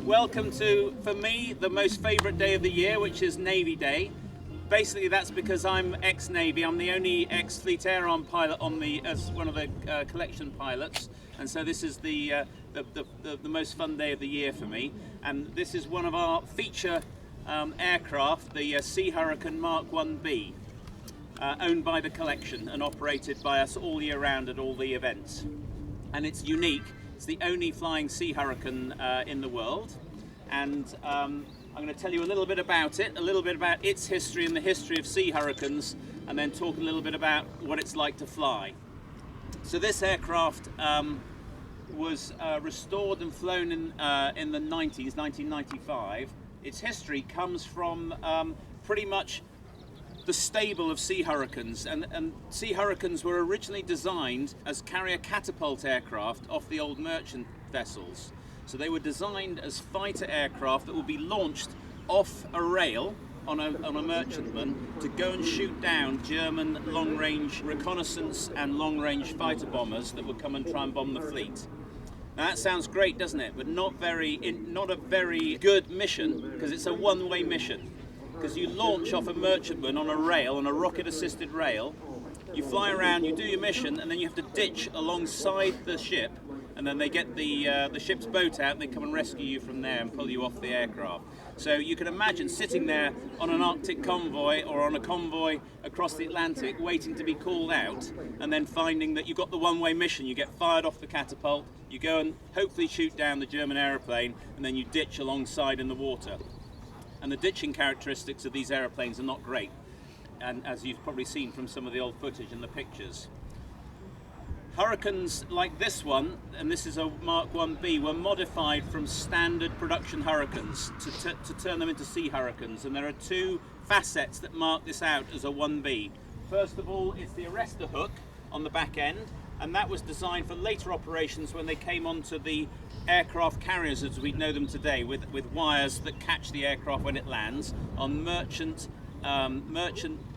Welcome to, for me, the most favourite day of the year, which is Navy Day. Basically, that's because I'm ex-Navy. I'm the only ex-Fleet Air Arm pilot on as one of the collection pilots, and so this is the most fun day of the year for me. And this is one of our feature aircraft, the Sea Hurricane Mark 1B, owned by the collection and operated by us all year round at all the events. And it's unique. It's the only flying Sea Hurricane in the world, and I'm going to tell you a little bit about it, a little bit about its history and the history of Sea Hurricanes, and then talk a little bit about what it's like to fly. So this aircraft was restored and flown in the 90s, 1995. Its history comes from pretty much the stable of Sea Hurricanes, and Sea Hurricanes were originally designed as carrier catapult aircraft off the old merchant vessels. So they were designed as fighter aircraft that would be launched off a rail on a merchantman to go and shoot down German long-range reconnaissance and long-range fighter bombers that would come and try and bomb the fleet. Now that sounds great, doesn't it? But not a very good mission, because it's a one-way mission. Because you launch off a merchantman on a rail, on a rocket-assisted rail, you fly around, you do your mission, and then you have to ditch alongside the ship, and then they get the ship's boat out and they come and rescue you from there and pull you off the aircraft. So you can imagine sitting there on an Arctic convoy or on a convoy across the Atlantic waiting to be called out, and then finding that you've got the one-way mission. You get fired off the catapult, you go and hopefully shoot down the German aeroplane, and then you ditch alongside in the water. And the ditching characteristics of these aeroplanes are not great, and as you've probably seen from some of the old footage and the pictures. Hurricanes like this one, and this is a Mark 1B, were modified from standard production Hurricanes to turn them into Sea Hurricanes, and there are two facets that mark this out as a 1B. First of all, it's the arrestor hook on the back end, and that was designed for later operations when they came onto the aircraft carriers as we know them today, with wires that catch the aircraft when it lands on merchant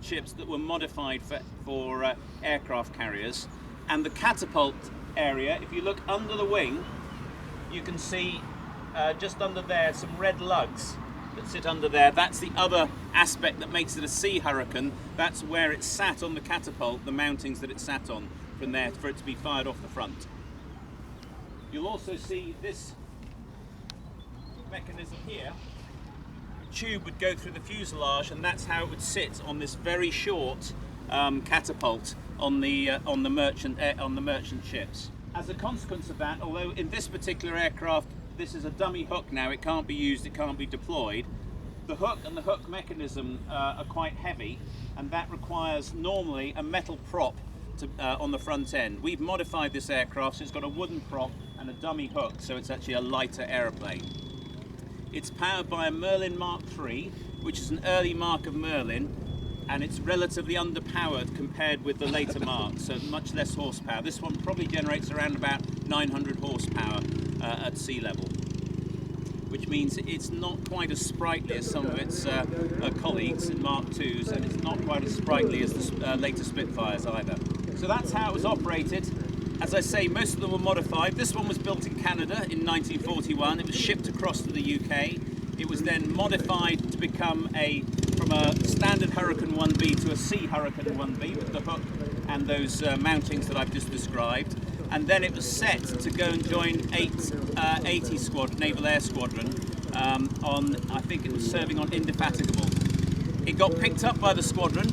ships that were modified for aircraft carriers. And the catapult area, if you look under the wing, you can see just under there some red lugs that sit under there. That's the other aspect that makes it a Sea Hurricane. That's where it sat on the catapult, the mountings that it sat on from there for it to be fired off the front. You'll also see this mechanism here. The tube would go through the fuselage, and that's how it would sit on this very short catapult on the merchant ships. As a consequence of that, although in this particular aircraft this is a dummy hook now, it can't be used, it can't be deployed, the hook and the hook mechanism are quite heavy, and that requires normally a metal prop on the front end. We've modified this aircraft so it's got a wooden prop and a dummy hook, so it's actually a lighter aeroplane. It's powered by a Merlin Mark III, which is an early mark of Merlin, and it's relatively underpowered compared with the later marks, so much less horsepower. This one probably generates around about 900 horsepower at sea level, which means it's not quite as sprightly as some of its colleagues in Mark IIs, and it's not quite as sprightly as the later Spitfires either. So that's how it was operated. As I say, most of them were modified. This one was built in Canada in 1941. It was shipped across to the UK. It was then modified to become from a standard Hurricane 1B to a Sea Hurricane 1B with the hook and those mountings that I've just described. And then it was set to go and join 80 Squadron, Naval Air Squadron, I think it was serving on Indefatigable. It got picked up by the squadron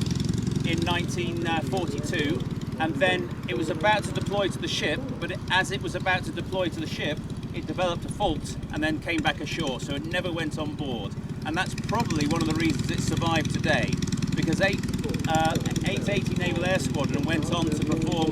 in 1942, and then it was about to deploy to the ship, but as it was about to deploy to the ship, it developed a fault and then came back ashore, so it never went on board. And that's probably one of the reasons it survived today, because 880 Naval Air Squadron went on to perform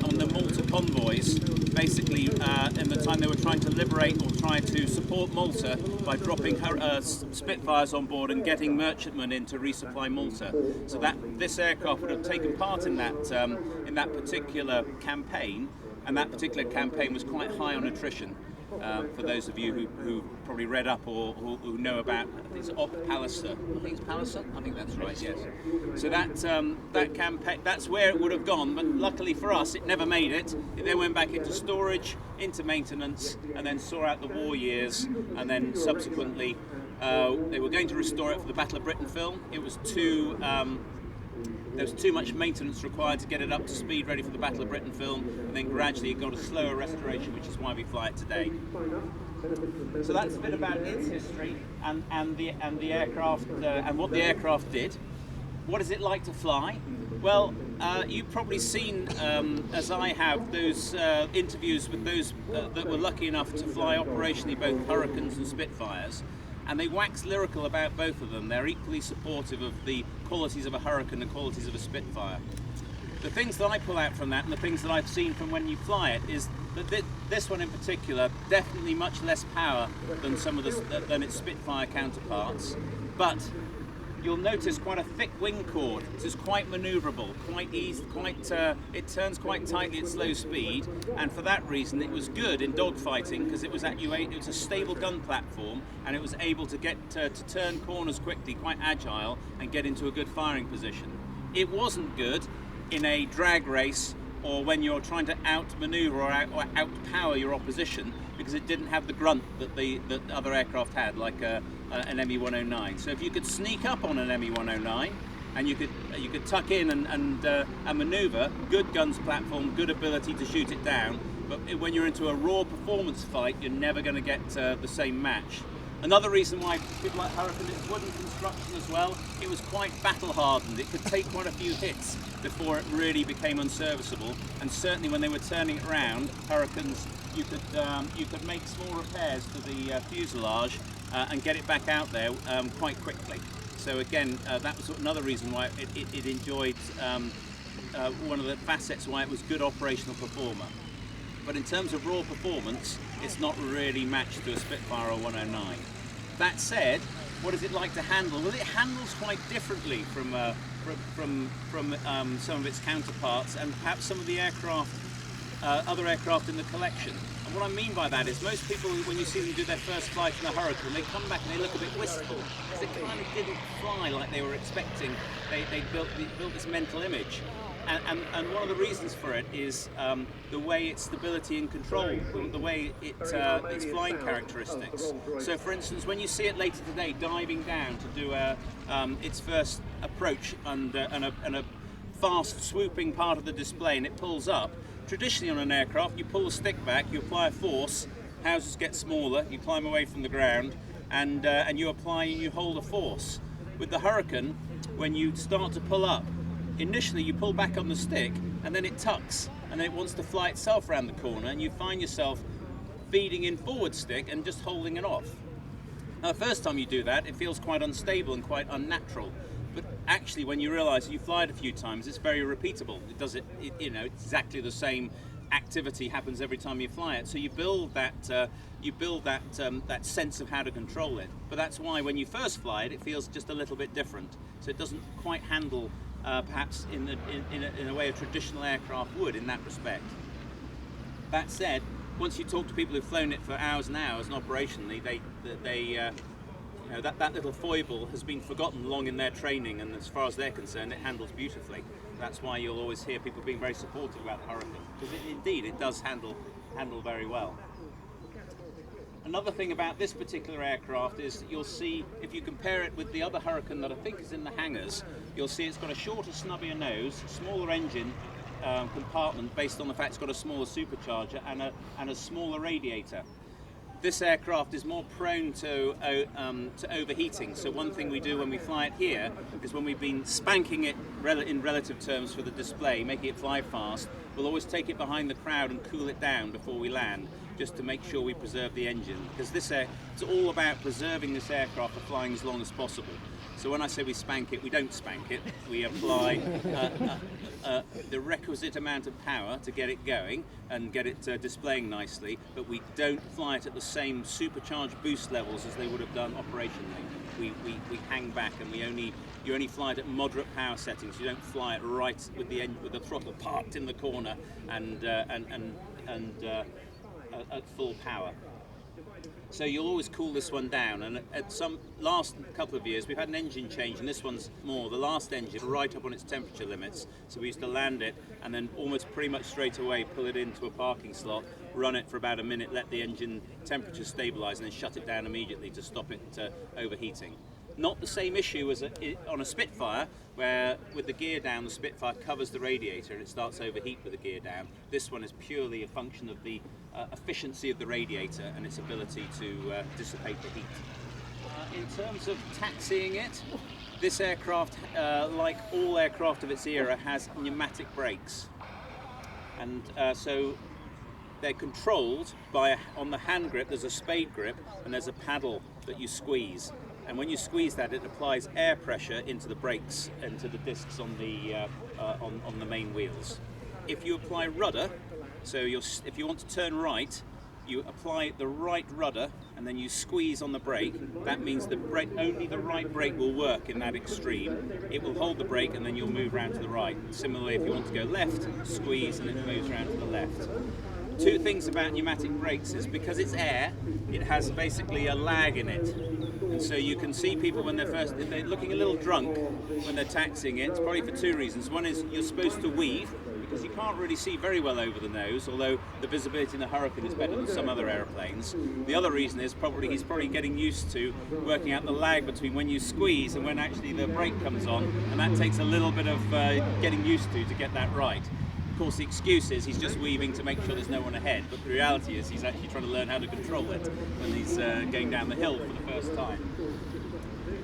on the Malta convoys, basically in the time they were trying to liberate or trying to support Malta by dropping Spitfires on board and getting merchantmen in to resupply Malta. So this aircraft would have taken part in that particular campaign, and that particular campaign was quite high on attrition. For those of you who probably read up or who know about, it's Op Palliser. I think it's Palliser. I think that's right. Yes. So that campaign, that's where it would have gone. But luckily for us, it never made it. It then went back into storage, into maintenance, and then saw out the war years. And then subsequently, they were going to restore it for the Battle of Britain film. It was too. There was too much maintenance required to get it up to speed ready for the Battle of Britain film, and then gradually it got a slower restoration, which is why we fly it today. So that's a bit about its history and the aircraft and what the aircraft did. What is it like to fly? Well, you've probably seen, as I have, those interviews with those that were lucky enough to fly operationally both Hurricanes and Spitfires. And they wax lyrical about both of them. They're equally supportive of the qualities of a Hurricane and the qualities of a Spitfire. The things that I pull out from that and the things that I've seen from when you fly it is that this one in particular, definitely much less power than than its Spitfire counterparts, but you'll notice quite a thick wing chord. This is quite manoeuvrable, quite easy, it turns quite tightly at slow speed, and for that reason it was good in dogfighting because it was a stable gun platform and it was able to get to turn corners quickly, quite agile, and get into a good firing position. It wasn't good in a drag race or when you're trying to outmaneuver or outpower your opposition, because it didn't have the grunt that other aircraft had, like an ME-109. So if you could sneak up on an ME-109 and you could tuck in and manoeuvre, good guns platform, good ability to shoot it down. But when you're into a raw performance fight, you're never going to get the same match. Another reason why people like Hurricane, it's wooden construction as well. It was quite battle hardened. It could take quite a few hits before it really became unserviceable. And certainly when they were turning it around, Hurricanes, you could make small repairs to the fuselage and get it back out there quite quickly. So again, that was another reason why it enjoyed one of the facets why it was good operational performer. But in terms of raw performance, it's not really matched to a Spitfire or 109. That said, what is it like to handle? Well, it handles quite differently from some of its counterparts and perhaps some of the other aircraft in the collection. And what I mean by that is most people, when you see them do their first flight in a Hurricane, they come back and they look a bit wistful because they kind of didn't fly like they were expecting. They built this mental image. And one of the reasons for it is the way its stability and control, the way its flying characteristics. So for instance, when you see it later today diving down to do its first approach and a fast swooping part of the display and it pulls up, traditionally on an aircraft you pull the stick back, you apply a force, houses get smaller, you climb away from the ground and you hold a force. With the Hurricane, when you start to pull up, initially you pull back on the stick and then it tucks and then it wants to fly itself around the corner and you find yourself feeding in forward stick and just holding it off. Now the first time you do that it feels quite unstable and quite unnatural, but actually when you realise you fly it a few times it's very repeatable. It's exactly the same activity happens every time you fly it, so you build that sense of how to control it. But that's why when you first fly it feels just a little bit different, so it doesn't quite handle perhaps in a way a traditional aircraft would in that respect. That said, once you talk to people who've flown it for hours and hours and operationally, that little foible has been forgotten long in their training, and as far as they're concerned, it handles beautifully. That's why you'll always hear people being very supportive about the Hurricane, because indeed it does handle very well. Another thing about this particular aircraft is that you'll see, if you compare it with the other Hurricane that I think is in the hangars, you'll see it's got a shorter, snubbier nose, smaller engine compartment based on the fact it's got a smaller supercharger and a smaller radiator. This aircraft is more prone to overheating. So one thing we do when we fly it here is when we've been spanking it in relative terms for the display, making it fly fast, we'll always take it behind the crowd and cool it down before we land, just to make sure we preserve the engine. Because it's all about preserving this aircraft for flying as long as possible. So when I say we spank it, we don't spank it. We apply the requisite amount of power to get it going and get it displaying nicely, but we don't fly it at the same supercharged boost levels as they would have done operationally. We hang back and you only fly it at moderate power settings. You don't fly it right with the throttle parked in the corner and at full power. So you'll always cool this one down, and at some last couple of years we've had an engine change, and this one's more. The last engine right up on its temperature limits, so we used to land it and then almost pretty much straight away pull it into a parking slot, run it for about a minute, let the engine temperature stabilise, and then shut it down immediately to stop it overheating. Not the same issue as on a Spitfire, where with the gear down the Spitfire covers the radiator and it starts to overheat with the gear down. This one is purely a function of the efficiency of the radiator and its ability to dissipate the heat. In terms of taxiing it, this aircraft, like all aircraft of its era, has pneumatic brakes. And so they're controlled by, on the hand grip there's a spade grip and there's a paddle that you squeeze. And when you squeeze that, it applies air pressure into the brakes, into the discs on the main wheels. If you apply rudder, so if you want to turn right, you apply the right rudder and then you squeeze on the brake. That means only the right brake will work in that extreme. It will hold the brake and then you'll move around to the right. Similarly, if you want to go left, squeeze and it moves around to the left. Two things about pneumatic brakes is because it's air, it has basically a lag in it. And so you can see people when if they're looking a little drunk when they're taxiing it, it's probably for two reasons. One is you're supposed to weave, because you can't really see very well over the nose, although the visibility in the Hurricane is better than some other aeroplanes. The other reason is he's probably getting used to working out the lag between when you squeeze and when actually the brake comes on, and that takes a little bit of getting used to get that right. Of course, the excuse is he's just weaving to make sure there's no one ahead, but the reality is he's actually trying to learn how to control it when he's going down the hill for the first time.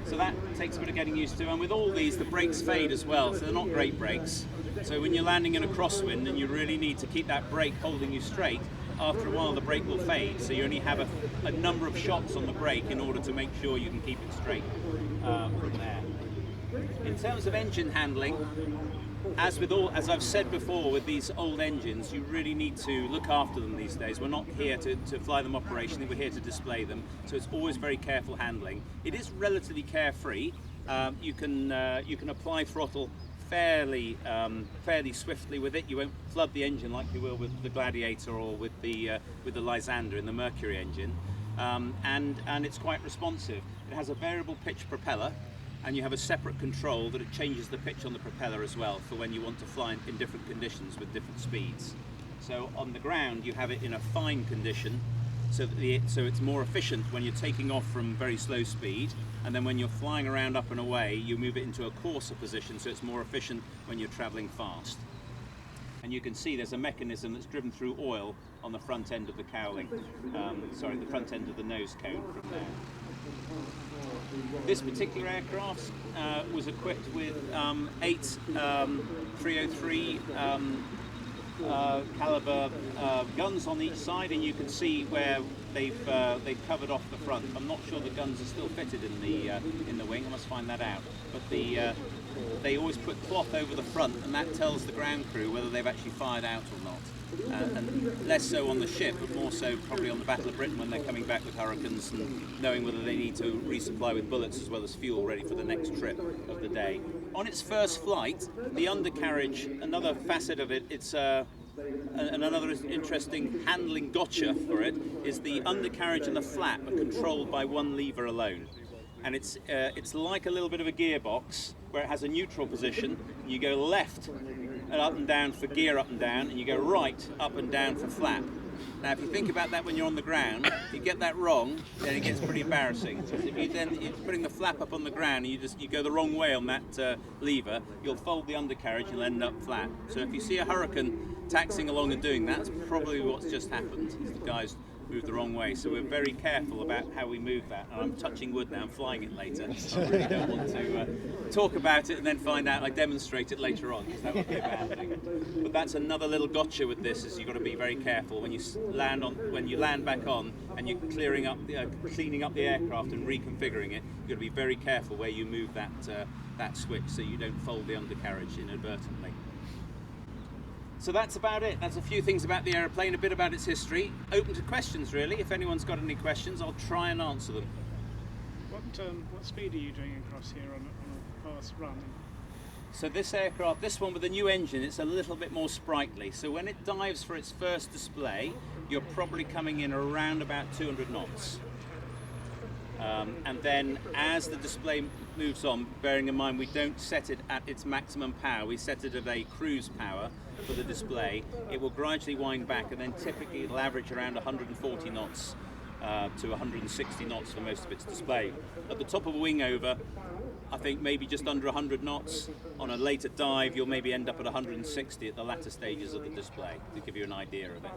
So that takes a bit of getting used to, and with all these, the brakes fade as well, so they're not great brakes. So when you're landing in a crosswind and you really need to keep that brake holding you straight, after a while the brake will fade, so you only have a number of shots on the brake in order to make sure you can keep it straight from there. In terms of engine handling, as I've said before, with these old engines, you really need to look after them these days. We're not here to fly them operationally, we're here to display them, so it's always very careful handling. It is relatively carefree. You can apply throttle fairly swiftly with it. You won't flood the engine like you will with the Gladiator or with the Lysander in the Mercury engine, and it's quite responsive. It has a variable pitch propeller, and you have a separate control that it changes the pitch on the propeller as well for when you want to fly in different conditions with different speeds. So on the ground you have it in a fine condition, so it's more efficient when you're taking off from very slow speed, and then when you're flying around up and away you move it into a coarser position, so it's more efficient when you're traveling fast. And you can see there's a mechanism that's driven through oil on the front end of the cowling, the front end of the nose cone from there. This particular aircraft was equipped with 8 303 caliber guns on each side, and you can see where they've covered off the front. I'm not sure the guns are still fitted in the wing. I must find that out. But they always put cloth over the front, and that tells the ground crew whether they've actually fired out or not. And less so on the ship, but more so probably on the Battle of Britain when they're coming back with Hurricanes and knowing whether they need to resupply with bullets as well as fuel ready for the next trip of the day. On its first flight, the undercarriage, another facet of it, it's another interesting handling gotcha for it, is the undercarriage and the flap are controlled by one lever alone. And it's like a little bit of a gearbox where it has a neutral position. You go left and up and down for gear up and down, and you go right up and down for flap. Now if you think about that when you're on the ground, if you get that wrong, then it gets pretty embarrassing. So if you're putting the flap up on the ground and you go the wrong way on that lever, you'll fold the undercarriage and you'll end up flat. So if you see a Hurricane taxiing along and doing that, that's probably what's just happened. The guys moved the wrong way, so we're very careful about how we move that. And I'm touching wood now, I'm flying it later. I really don't want to talk about it and then find out I demonstrate it later on, because that would be a bad thing. But that's another little gotcha with this, is you've got to be very careful when you land back on and you're cleaning up the aircraft and reconfiguring it. You've got to be very careful where you move that switch so you don't fold the undercarriage inadvertently. So that's about it. That's a few things about the aeroplane, a bit about its history. Open to questions, really. If anyone's got any questions, I'll try and answer them. What speed are you doing across here on a fast run? So this aircraft, this one with the new engine, it's a little bit more sprightly. So when it dives for its first display, you're probably coming in around about 200 knots. And then as the display moves on, bearing in mind we don't set it at its maximum power, we set it at a cruise power for the display, it will gradually wind back, and then typically it'll average around 140 knots to 160 knots for most of its display. At the top of a wing over, I think maybe just under 100 knots. On a later dive, you'll maybe end up at 160 at the latter stages of the display, to give you an idea of it.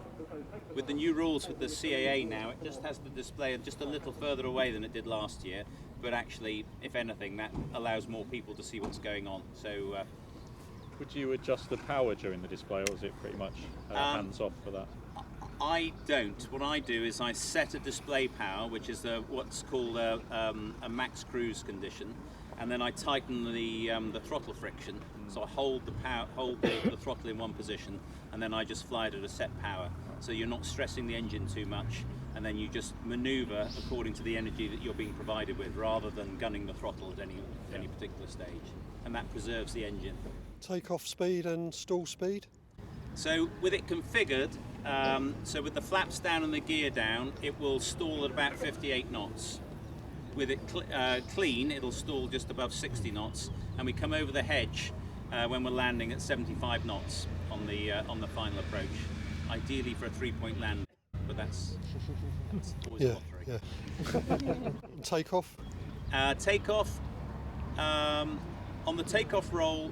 With the new rules with the CAA now, it just has the display just a little further away than it did last year, but actually, if anything, that allows more people to see what's going on. So, would you adjust the power during the display, or is it pretty much hands off for that? I don't. What I do is I set a display power, which is what's called a max cruise condition, and then I tighten the throttle friction. So I hold the throttle in one position, and then I just fly it at a set power. So you're not stressing the engine too much, and then you just manoeuvre according to the energy that you're being provided with, rather than gunning the throttle at any particular stage, and that preserves the engine. Takeoff speed and stall speed? So with it configured, so with the flaps down and the gear down, it will stall at about 58 knots. With it clean, it'll stall just above 60 knots, and we come over the hedge when we're landing at 75 knots on the final approach. Ideally for a 3-point landing, but that's always lottery. Yeah. Takeoff? Takeoff, on the takeoff roll,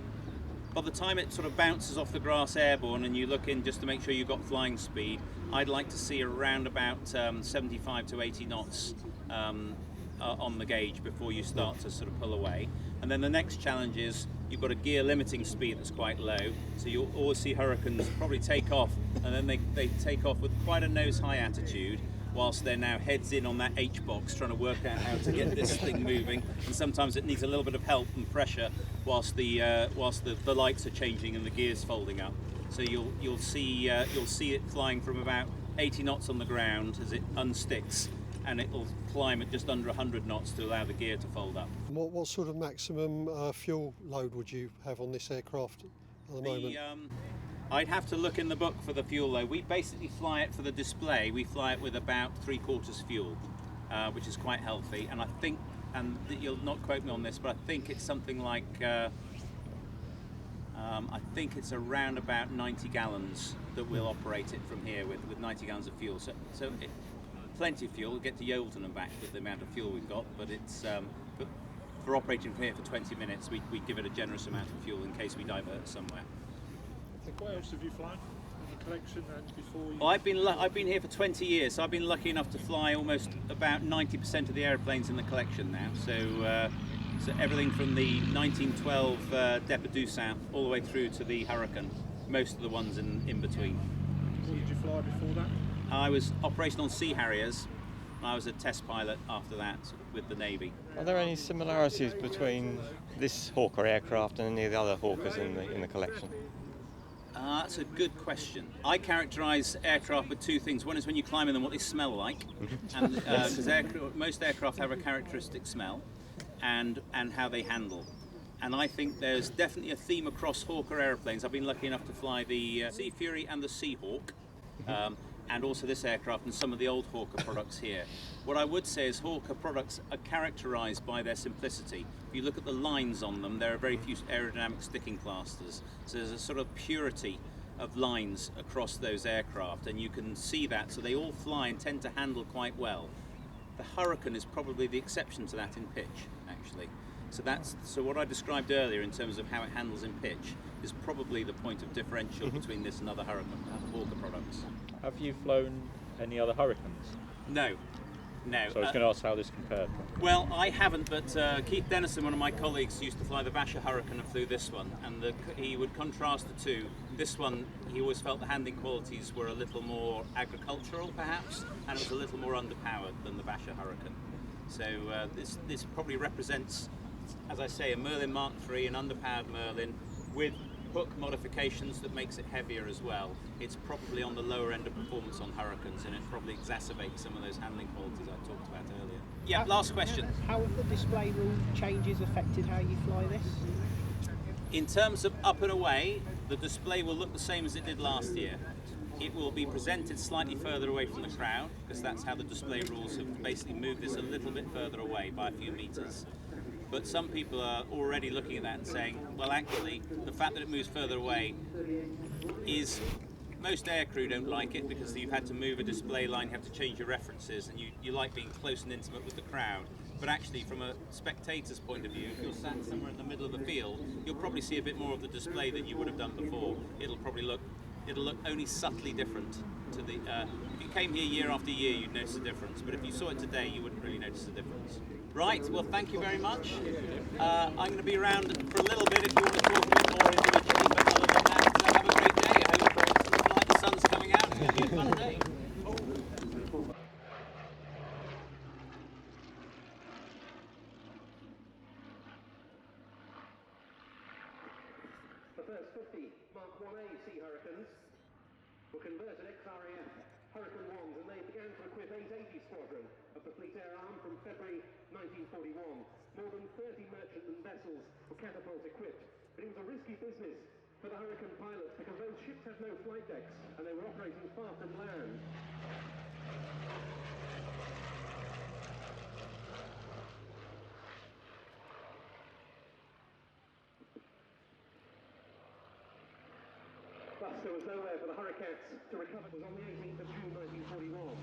by the time it sort of bounces off the grass airborne and you look in just to make sure you've got flying speed, I'd like to see around about 75 to 80 knots on the gauge before you start to sort of pull away. And then the next challenge is you've got a gear limiting speed that's quite low, so you'll always see Hurricanes probably take off, and then they take off with quite a nose-high attitude, whilst they're now heads in on that H-box trying to work out how to get this thing moving, and sometimes it needs a little bit of help and pressure whilst the lights are changing and the gears folding up. So you'll see it flying from about 80 knots on the ground as it unsticks, and it'll climb at just under 100 knots to allow the gear to fold up. What sort of maximum fuel load would you have on this aircraft at the moment? I'd have to look in the book for the fuel load. We basically fly it for the display. We fly it with about 3/4 fuel, which is quite healthy. And I think, and you'll not quote me on this, but I think it's something like, I think it's around about 90 gallons that we'll operate it from here with 90 gallons of fuel. So plenty of fuel. We'll get to Yeovilton and back with the amount of fuel we've got, but it's but for operating from here for 20 minutes, we give it a generous amount of fuel in case we divert somewhere. What else have you flown in the collection and before you? Well, I've been here for 20 years, so I've been lucky enough to fly almost about 90% of the airplanes in the collection now. So everything from the 1912 Dépôt d'Ussin all the way through to the Hurricane, most of the ones in between. What did you fly before that? I was operational on Sea Harriers. I was a test pilot after that with the Navy. Are there any similarities between this Hawker aircraft and any of the other Hawkers in the collection? That's a good question. I characterise aircraft with two things. One is when you climb in them, what they smell like, and because most aircraft have a characteristic smell, and how they handle. And I think there's definitely a theme across Hawker airplanes. I've been lucky enough to fly the Sea Fury and the Seahawk, and also this aircraft and some of the old Hawker products here. What I would say is Hawker products are characterised by their simplicity. If you look at the lines on them, there are very few aerodynamic sticking plasters. So there's a sort of purity of lines across those aircraft, and you can see that. So they all fly and tend to handle quite well. The Hurricane is probably the exception to that in pitch, actually. So what I described earlier in terms of how it handles in pitch is probably the point of differential between this and other Hawker products. Have you flown any other Hurricanes? No. So I was going to ask how this compared. Well, I haven't, but Keith Dennison, one of my colleagues, used to fly the Basher Hurricane and flew this one, and he would contrast the two. This one, he always felt the handling qualities were a little more agricultural, perhaps, and it was a little more underpowered than the Basher Hurricane. So this probably represents, as I say, a Merlin Mark III, an underpowered Merlin, with hook modifications that makes it heavier as well. It's probably on the lower end of performance on Hurricanes, and it probably exacerbates some of those handling qualities I talked about earlier. Yeah, last question. How have the display rule changes affected how you fly this? In terms of up and away, the display will look the same as it did last year. it will be presented slightly further away from the crowd, because that's how the display rules have basically moved this a little bit further away by a few meters. But some people are already looking at that and saying, well, actually, the fact that it moves further away is, most aircrew don't like it because you've had to move a display line, you have to change your references, and you like being close and intimate with the crowd. But actually, from a spectator's point of view, if you're sat somewhere in the middle of the field, you'll probably see a bit more of the display than you would have done before. It'll look only subtly different to the. If you came here year after year, you'd notice a difference. But if you saw it today, you wouldn't really notice a difference. Right. Well, thank you very much. I'm going to be around for a little bit if you want to talk a bit more individually. But other than that, have a great day. I hope it's looking like the sun's coming out. It's going to be a fun day. The first 50 Mark 1A Sea Hurricanes were converted ex-RAF Hurricane 1s, and they began to equip 880 Squadron of the Fleet Air Arm from February 1941. More than 30 merchantman vessels were catapult equipped, but it was a risky business for the Hurricane pilots because those ships had no flight decks and they were operating far from land. Thus, there was nowhere for the Hurricanes to recover. It was on the 18th of June 1941.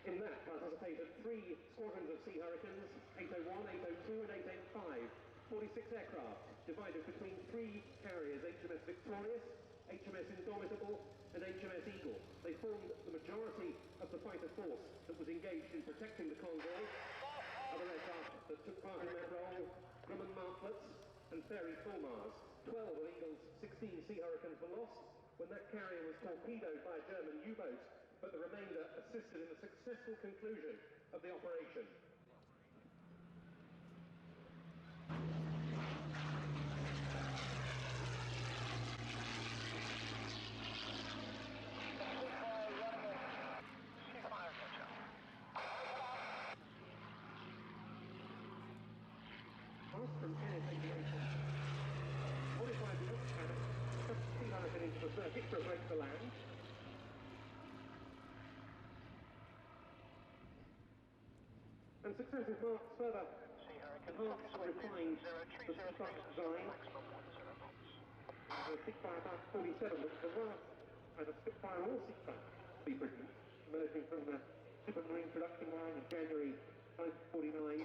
In that participated 3 squadrons of Sea Hurricanes, 801, 802 and 885, 46 aircraft divided between 3 carriers, HMS Victorious, HMS Indomitable and HMS Eagle. They formed the majority of the fighter force that was engaged in protecting the convoy. Other aircraft that took part in that role, Grumman Martletts and Fairey Fulmars. 12 of Eagle's 16 Sea Hurricanes were lost when that carrier was torpedoed by a German U-boat, but the remainder assisted in the successful conclusion of the operation. From Kenneth Aviation, 45 knots and a Sea Hurricane into the circuit to break the land. And successive marks further enhanced and refined the Seafire design. The Seafire about 47 was the last either Spitfire or Seafire to be produced, emerging from the Supermarine production line in January 1949.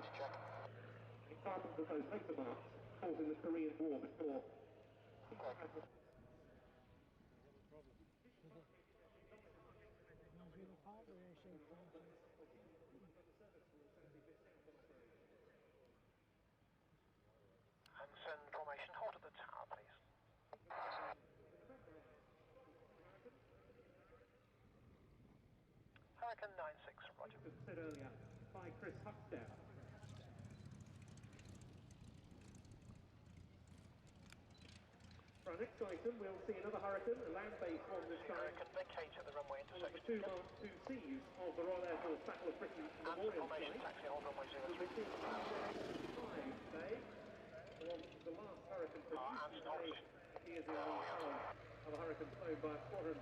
Examples of those later marks fought in the Korean War before and send formation hold at the tower, please. Hurricane 96, roger. As said earlier by Chris Huckstep. For our next item, we'll see another Hurricane, a land-based one this time. Hurricane vacated the runway One of the intersection. 2 Mark 2Cs of the Royal Air Force Battle of Britain Memorial Formation Flight. taxi hold runway 03. We'll see 5 today. The last Hurricane produced today. He is in the hull of a Hurricane flown by a squadron